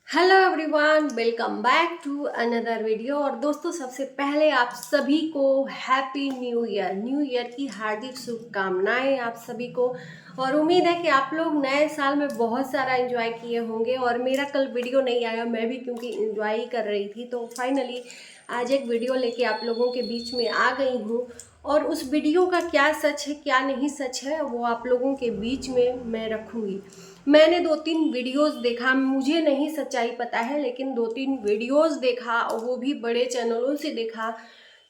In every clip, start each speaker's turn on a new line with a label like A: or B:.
A: Hello everyone, welcome back to another video. और दोस्तों, सबसे पहले आप सभी को हैप्पी न्यू ईयर की हार्दिक शुभकामनाएं आप सभी को। और उम्मीद है कि आप लोग नए साल में बहुत सारा एंजॉय किए होंगे। और मेरा कल वीडियो नहीं आया, मैं भी क्योंकि एंजॉय ही कर रही थी, तो फाइनली आज एक वीडियो लेके आप लोगों के बीच में आ गई हूँ। और उस वीडियो का क्या सच है क्या नहीं सच है वो आप लोगों के बीच में मैं रखूँगी। मैंने 2-3 वीडियोस देखा, मुझे नहीं सच्चाई पता है, लेकिन 2-3 वीडियोस देखा, वो भी बड़े चैनलों से देखा।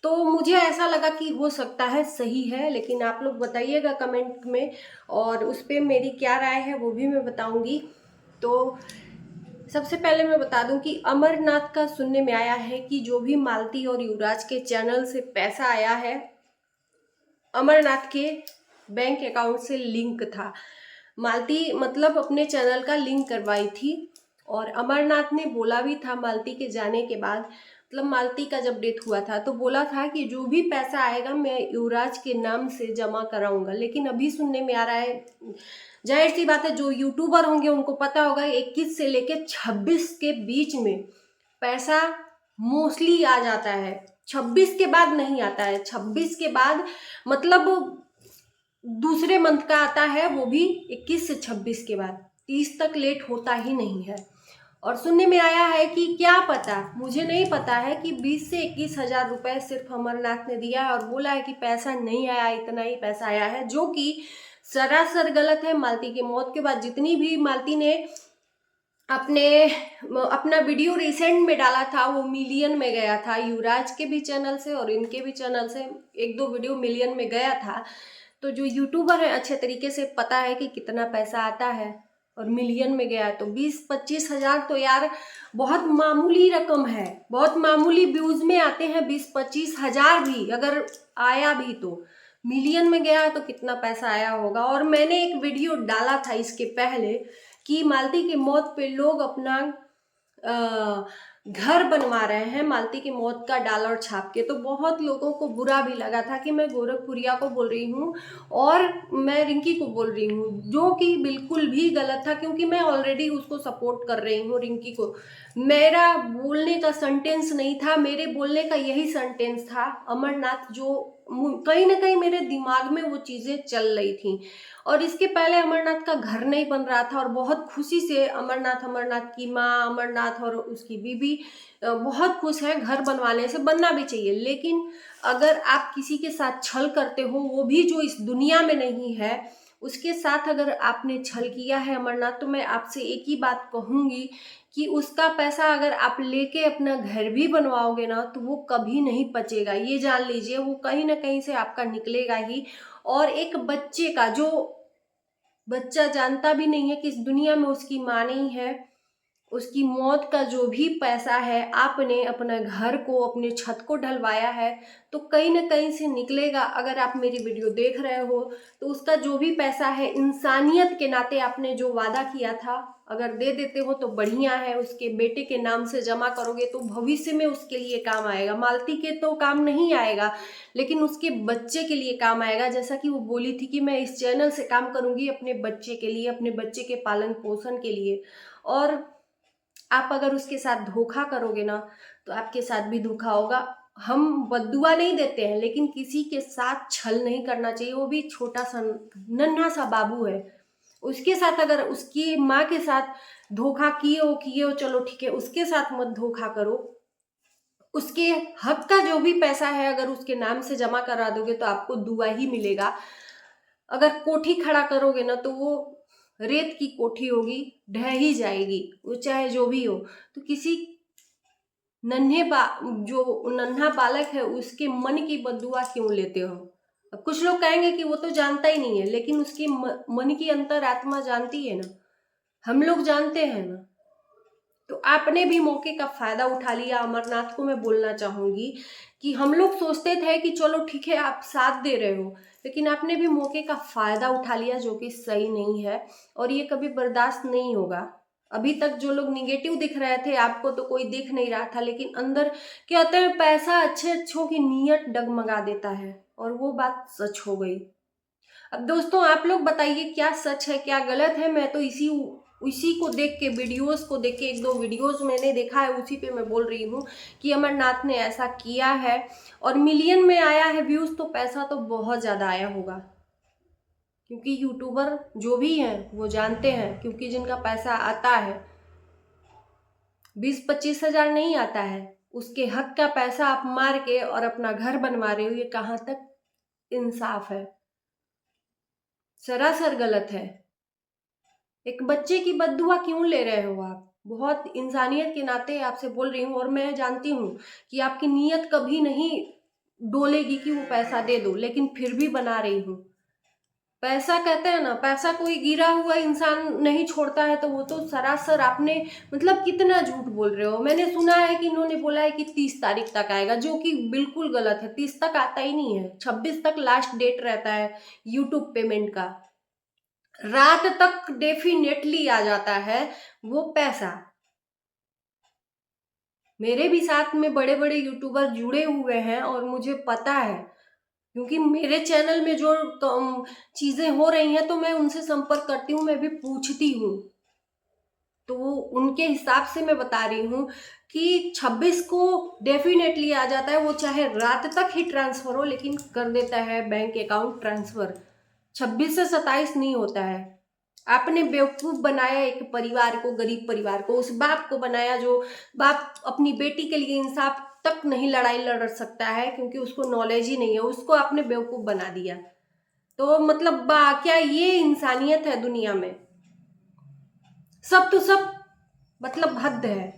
A: तो मुझे ऐसा लगा कि हो सकता है सही है, लेकिन आप लोग बताइएगा कमेंट में, और उस पर मेरी क्या राय है वो भी मैं बताऊंगी। तो सबसे पहले मैं बता दूं कि अमरनाथ का सुनने में आया है कि जो भी मालती और युवराज के चैनल से पैसा आया है, अमरनाथ के बैंक अकाउंट से लिंक था। मालती मतलब अपने चैनल का लिंक करवाई थी। और अमरनाथ ने बोला भी था मालती के जाने के बाद, मतलब मालती का जब डेथ हुआ था तो बोला था कि जो भी पैसा आएगा मैं युवराज के नाम से जमा कराऊंगा। लेकिन अभी सुनने में आ रहा है, जाहिर सी बात है जो यूट्यूबर होंगे उनको पता होगा, 21 से लेके 26 के बीच में पैसा मोस्टली आ जाता है। 26 के बाद नहीं आता है। 26 के बाद मतलब दूसरे मंथ का आता है, वो भी 21 से 26 के बाद। 30 तक लेट होता ही नहीं है। और सुनने में आया है कि क्या पता, मुझे नहीं पता है, कि 20 से 21 हजार रुपए सिर्फ अमरनाथ ने दिया है और बोला है कि पैसा नहीं आया, इतना ही पैसा आया है, जो कि सरासर गलत है। मालती की मौत के बाद जितनी भी मालती ने अपने अपना वीडियो रिसेंट में डाला था वो मिलियन में गया था। युवराज के भी चैनल से और इनके भी चैनल से 1-2 वीडियो मिलियन में गया था। तो जो यूट्यूबर है अच्छे तरीके से पता है कि कितना पैसा आता है, और मिलियन में गया तो 20-25 हजार तो यार बहुत मामूली रकम है। बहुत मामूली व्यूज में आते हैं 20-25 हजार भी अगर आया भी तो मिलियन में गया तो कितना पैसा आया होगा। और मैंने एक वीडियो डाला था इसके पहले कि मालती की मौत पे लोग अपना घर बनवा रहे हैं मालती की मौत का डॉलर छाप के। तो बहुत लोगों को बुरा भी लगा था कि मैं गोरखपुरिया को बोल रही हूँ और मैं रिंकी को बोल रही हूँ, जो कि बिल्कुल भी गलत था, क्योंकि मैं ऑलरेडी उसको सपोर्ट कर रही हूँ रिंकी को। मेरा बोलने का सेंटेंस नहीं था, मेरे बोलने का यही सेंटेंस था अमरनाथ, जो कहीं ना कहीं मेरे दिमाग में वो चीज़ें चल रही थी। और इसके पहले अमरनाथ का घर नहीं बन रहा था और बहुत खुशी से अमरनाथ की माँ, अमरनाथ और उसकी बीबी बहुत खुश है। घर बनवाने से बनना भी चाहिए, लेकिन अगर आप किसी के साथ छल करते हो, वो भी जो इस दुनिया में नहीं है, उसके साथ अगर आपने छल किया है अमरनाथ, तो मैं आपसे एक ही बात कहूंगी कि उसका पैसा अगर आप लेके अपना घर भी बनवाओगे ना तो वो कभी नहीं पचेगा। ये जान लीजिए, वो कहीं ना कहीं से आपका निकलेगा ही। और एक बच्चे का, जो बच्चा जानता भी नहीं है कि इस दुनिया में उसकी माँ नहीं है, उसकी मौत का जो भी पैसा है, आपने अपना घर को, अपने छत को ढलवाया है, तो कहीं ना कहीं से निकलेगा। अगर आप मेरी वीडियो देख रहे हो तो उसका जो भी पैसा है, इंसानियत के नाते आपने जो वादा किया था, अगर दे देते हो तो बढ़िया है। उसके बेटे के नाम से जमा करोगे तो भविष्य में उसके लिए काम आएगा। मालती के तो काम नहीं आएगा, लेकिन उसके बच्चे के लिए काम आएगा। जैसा कि वो बोली थी कि मैं इस चैनल से काम करूंगी अपने बच्चे के लिए, अपने बच्चे के पालन पोषण के लिए। और आप अगर उसके साथ धोखा करोगे ना तो आपके साथ भी धोखा होगा। हम बद्दुआ नहीं देते हैं, लेकिन किसी के साथ छल नहीं करना चाहिए। वो भी छोटा सा नन्हा सा बाबू है, उसके साथ अगर उसकी माँ के साथ धोखा किए हो चलो ठीक है, उसके साथ मत धोखा करो। उसके हक का जो भी पैसा है अगर उसके नाम से जमा करा दोगे तो आपको दुआ ही मिलेगा। अगर कोठी खड़ा करोगे ना तो वो रेत की कोठी होगी, ढह ही जाएगी, वो चाहे जो भी हो। तो किसी जो नन्हा बालक है उसके मन की बददुआ क्यों लेते हो? अब कुछ लोग कहेंगे कि वो तो जानता ही नहीं है, लेकिन उसकी मन की अंतरात्मा जानती है ना, हम लोग जानते हैं ना। तो आपने भी मौके का फायदा उठा लिया। अमरनाथ को मैं बोलना चाहूंगी कि हम लोग सोचते थे कि चलो ठीक है आप साथ दे रहे हो, लेकिन आपने भी मौके का फायदा उठा लिया, जो कि सही नहीं है और ये कभी बर्दाश्त नहीं होगा। अभी तक जो लोग निगेटिव दिख रहे थे आपको तो कोई देख नहीं रहा था, लेकिन अंदर कहते हैं पैसा अच्छे अच्छों की नीयत डगमगा देता है, और वो बात सच हो गई। अब दोस्तों आप लोग बताइए क्या सच है क्या गलत है। मैं तो इसी उसी को देख के, वीडियोस को देख के, एक दो वीडियोस मैंने देखा है, उसी पे मैं बोल रही हूँ कि अमरनाथ ने ऐसा किया है। और मिलियन में आया है व्यूज़, तो पैसा तो बहुत ज़्यादा आया होगा, क्योंकि यूट्यूबर जो भी हैं वो जानते हैं, क्योंकि जिनका पैसा आता है 20-25 हज़ार नहीं आता है, उसके हक का पैसा आप मार के और अपना घर बनवा रहे हो, ये कहाँ तक इंसाफ है? सरासर गलत है। एक बच्चे की बद्दुआ क्यों ले रहे हो आप? बहुत इंसानियत के नाते आपसे बोल रही हूँ, और मैं जानती हूँ कि आपकी नीयत कभी नहीं डोलेगी कि वो पैसा दे दो, लेकिन फिर भी बना रही हूँ। पैसा कहते हैं ना, पैसा कोई गिरा हुआ इंसान नहीं छोड़ता है, तो वो तो सरासर आपने मतलब कितना झूठ बोल रहे हो। मैंने सुना है कि इन्होंने बोला है कि 30 तारीख तक आएगा, जो कि बिल्कुल गलत है। 30 तक आता ही नहीं है, 26 तक लास्ट डेट रहता है यूट्यूब पेमेंट का। रात तक डेफिनेटली आ जाता है वो पैसा। मेरे भी साथ में बड़े बड़े यूट्यूबर जुड़े हुए हैं और मुझे पता है, क्योंकि मेरे चैनल में जो चीजें हो रही हैं तो मैं उनसे संपर्क करती हूँ, मैं भी पूछती हूँ, तो उनके हिसाब से मैं बता रही हूँ कि 26 को डेफिनेटली आ जाता है। वो चाहे रात तक ही ट्रांसफर हो, लेकिन कर देता है बैंक अकाउंट ट्रांसफर। 26 से 27 नहीं होता है। आपने बेवकूफ बनाया एक परिवार को, गरीब परिवार को, उस बाप को बनाया जो बाप अपनी बेटी के लिए इंसाफ तक नहीं लड़ाई लड़ सकता है, क्योंकि उसको नॉलेज ही नहीं है, उसको आपने बेवकूफ बना दिया। तो मतलब क्या ये इंसानियत है दुनिया में? सब तो सब मतलब हद है।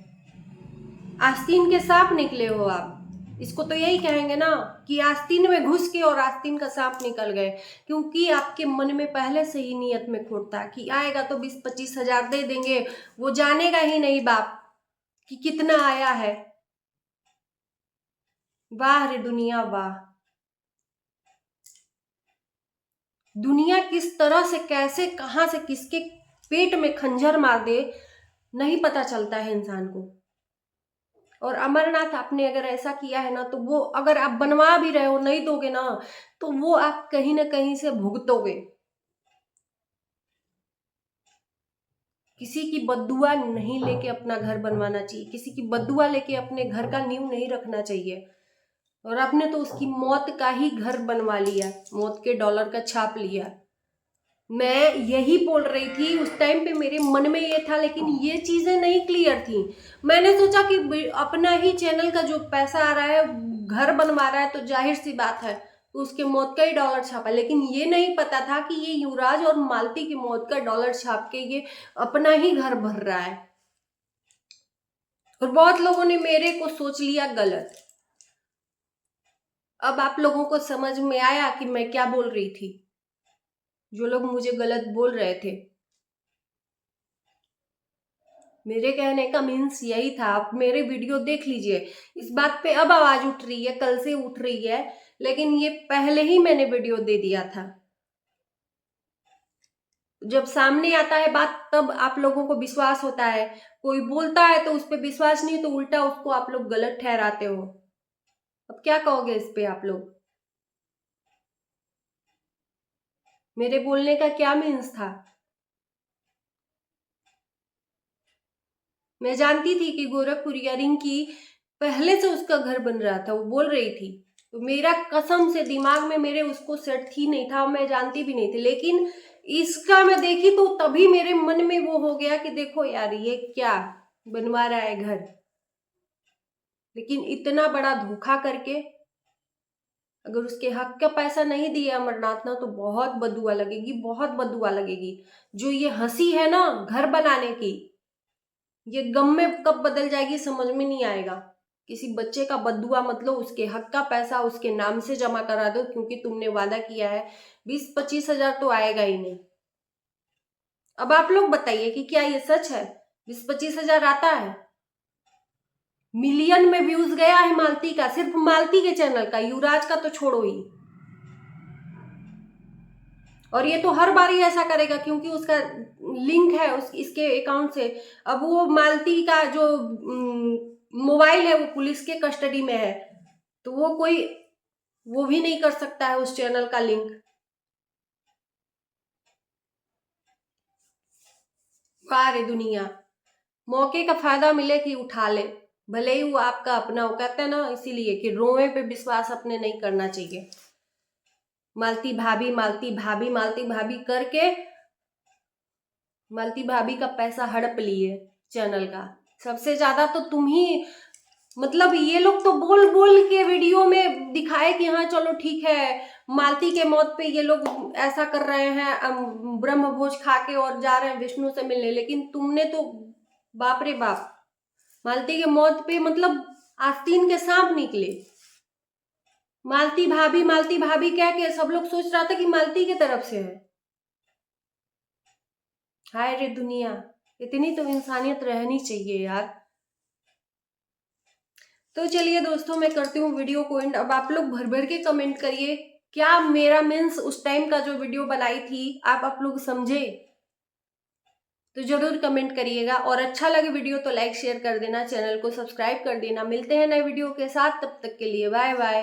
A: आस्तीन के सांप निकले हो आप, इसको तो यही कहेंगे ना कि आस्तीन में घुस के और आस्तीन का सांप निकल गए, क्योंकि आपके मन में पहले से ही नियत में खोट था कि आएगा तो 20-25 हज़ार दे देंगे। वो जानेगा ही नहीं बाप कि कितना आया है। वाह रे दुनिया वाह। दुनिया किस तरह से, कैसे, कहां से किसके पेट में खंजर मार दे नहीं पता चलता है इंसान को। और अमरनाथ आपने अगर ऐसा किया है ना, तो वो अगर आप बनवा भी रहे हो, नहीं दोगे ना, तो वो आप कहीं ना कहीं से भुगतोगे। किसी की बद्दुआ नहीं लेके अपना घर बनवाना चाहिए, किसी की बद्दुआ लेके अपने घर का नींव नहीं रखना चाहिए। और आपने तो उसकी मौत का ही घर बनवा लिया, मौत के डॉलर का छाप लिया। मैं यही बोल रही थी उस टाइम पे, मेरे मन में ये था, लेकिन ये चीजें नहीं क्लियर थी। मैंने सोचा कि अपना ही चैनल का जो पैसा आ रहा है, घर बनवा रहा है, तो जाहिर सी बात है तो उसके मौत का ही डॉलर छापा। लेकिन ये नहीं पता था कि ये युवराज और मालती की मौत का डॉलर छाप के ये अपना ही घर भर रहा है। और बहुत लोगों ने मेरे को सोच लिया गलत। अब आप लोगों को समझ में आया कि मैं क्या बोल रही थी, जो लोग मुझे गलत बोल रहे थे। मेरे कहने का मीन्स यही था। आप मेरे वीडियो देख लीजिए, इस बात पे अब आवाज उठ रही है, कल से उठ रही है, लेकिन ये पहले ही मैंने वीडियो दे दिया था। जब सामने आता है बात, तब आप लोगों को विश्वास होता है। कोई बोलता है तो उस पर विश्वास नहीं, तो उल्टा उसको आप लोग गलत ठहराते हो। अब क्या कहोगे इस पे आप लोग? मेरे बोलने का क्या मीन्स था? मैं जानती थी कि गोरखपुरिया रिंकी पहले से उसका घर बन रहा था, वो बोल रही थी, तो मेरा कसम से दिमाग में मेरे उसको सेट ही नहीं था, मैं जानती भी नहीं थी। लेकिन इसका मैं देखी तो तभी मेरे मन में वो हो गया कि देखो यार, ये क्या बनवा रहा है घर। लेकिन इतना बड़ा धोखा करके, अगर उसके हक का पैसा नहीं दिया अमरनाथ ना, तो बहुत बददुआ लगेगी, बहुत बददुआ लगेगी। जो ये हंसी है ना घर बनाने की, ये गम में कब बदल जाएगी समझ में नहीं आएगा। किसी बच्चे का बद्दुआ मत लो, उसके हक का पैसा उसके नाम से जमा करा दो, क्योंकि तुमने वादा किया है। 20-25 हज़ार तो आएगा ही नहीं। अब आप लोग बताइए कि क्या ये सच है? 20-25 हज़ार आता है? मिलियन में व्यूज गया है मालती का, सिर्फ मालती के चैनल का, युवराज का तो छोड़ो ही। और ये तो हर बार ही ऐसा करेगा, क्योंकि उसका लिंक है इसके अकाउंट से। अब वो मालती का जो मोबाइल है वो पुलिस के कस्टडी में है, तो वो भी नहीं कर सकता है उस चैनल का लिंक। सारी दुनिया मौके का फायदा मिले कि उठा ले, भले ही वो आपका अपना हो। कहते हैं ना इसीलिए कि रोए पे विश्वास अपने नहीं करना चाहिए। मालती भाभी मालती भाभी मालती भाभी करके मालती भाभी का पैसा हड़प लिए चैनल का। सबसे ज्यादा तो तुम ही, मतलब ये लोग तो बोल बोल के वीडियो में दिखाए कि हाँ चलो ठीक है, मालती के मौत पे ये लोग ऐसा कर रहे हैं, ब्रह्म भोज खा के और जा रहे हैं विष्णु से मिलने। लेकिन तुमने तो बाप रे बाप, मालती के मौत पे मतलब आस्तीन के सांप निकले। मालती भाभी कह के सब लोग सोच रहा था कि मालती की तरफ से है। हाय रे दुनिया, इतनी तो इंसानियत रहनी चाहिए यार। तो चलिए दोस्तों, मैं करती हूँ वीडियो को एंड। अब आप लोग भर भर के कमेंट करिए, क्या मेरा मीन्स उस टाइम का जो वीडियो बनाई थी आप लोग समझे? तो जरूर कमेंट करिएगा, और अच्छा लगे वीडियो तो लाइक शेयर कर देना, चैनल को सब्सक्राइब कर देना। मिलते हैं नए वीडियो के साथ, तब तक के लिए बाय बाय।